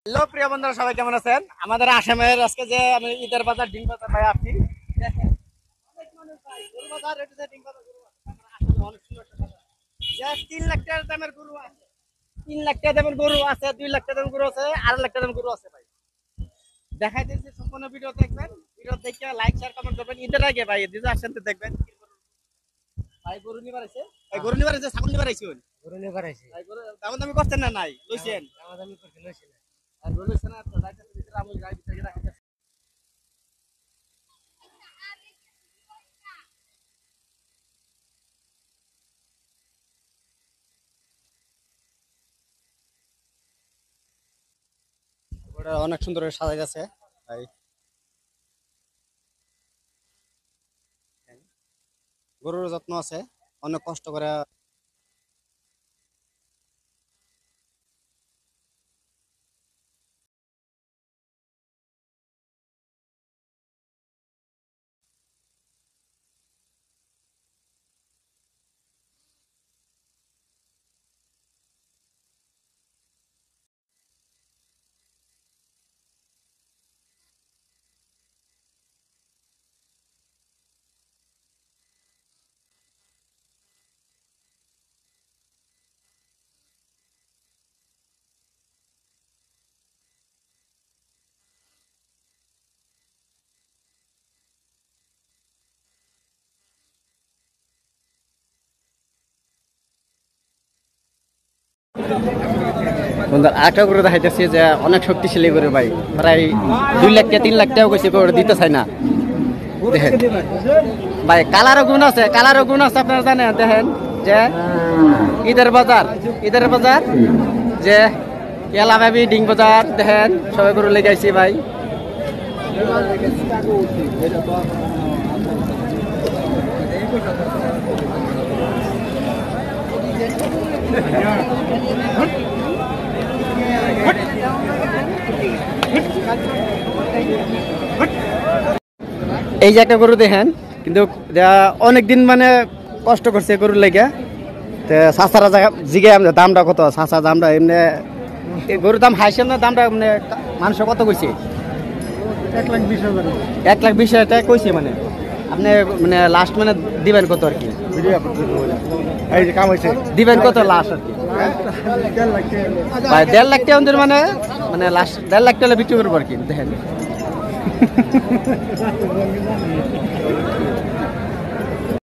Hello প্রিয় বন্ধুরা, সবাই কেমন আছেন? আমাদের আসামের আজকে যে আমি ঈদের বাজার ডিম বাজার ভাই আপনি দেখেন অনেক মানুষ ভাই গরু বাজার রেটে ডিম বাজার গরু আছে। আসামে অনেক সুন্দর একটা বাজার। যে 3 লাখ টাকার দামের গরু আছে, 3 লাখ টাকা দামের গরু আছে, 2 লাখ টাকা দামের গরু আছে, 2.5 লাখ টাকা দামের গরু আছে ভাই। দেখাই দিয়েছি, সম্পূর্ণ ভিডিও দেখবেন, ভিডিও দেখে লাইক শেয়ার কমেন্ট করবেন। ঈদের আগে ভাই দিদা আসেন তো দেখবেন ভাই গরু নিবার আছে, ভাই গরু নিবার আছে, ছাগল নিবার আছে গরু নিবার আইছি। ভাই। গরু দাম দামি করছেন না নাই লইছেন দামাদামি করতে লইছি না। আর গরু লইছেন না তো যাইতেছে ভিতরে আমি গাড়ি ভিতরে রাখি। ওটা অনেক সুন্দর করে সাজা গেছে ভাই। গরুর যত্ন আছে, অনেক কষ্ট করে। আরেকটা করে দেখাইতেছি যে অনেক শক্তিশালী করে ভাই, প্রায় 2 লাখ টাকা 3 লাখ টাকা কইছে, করে দিতে চাই না। দেখেন ভাই কালারও গুণ আছে, কালারও গুণ আছে, আপনারা জানেন। দেখেন যে ঈদের বাজার যে এলা ভাবি ডিং বাজার, দেখেন সবাই করে লেগে আইছি ভাই। এই যে একটা গরু দেখেন, কিন্তু অনেকদিন মানে কষ্ট করছে গরুর লেগে। সাসারা জিগে দামটা কত, সাসা দামটা এমনি গরুর দাম হাইছে না, দামটা মানে মানুষ কত কইছে? 1,20,000। 1,20,000 টাকা কইছে। মানে আপনি মানে লাস্ট মানে দিবেন কত আর কি? এই যে কাম হইছে। দিবেন কত লাস্ট আর কি? 1.5 লাখ টাকা। ভাই 1.5 লাখ টাকা মানে মানে লাস্ট 1.5 লাখ টাকা বিক্রি করবো আর কি। দেখেন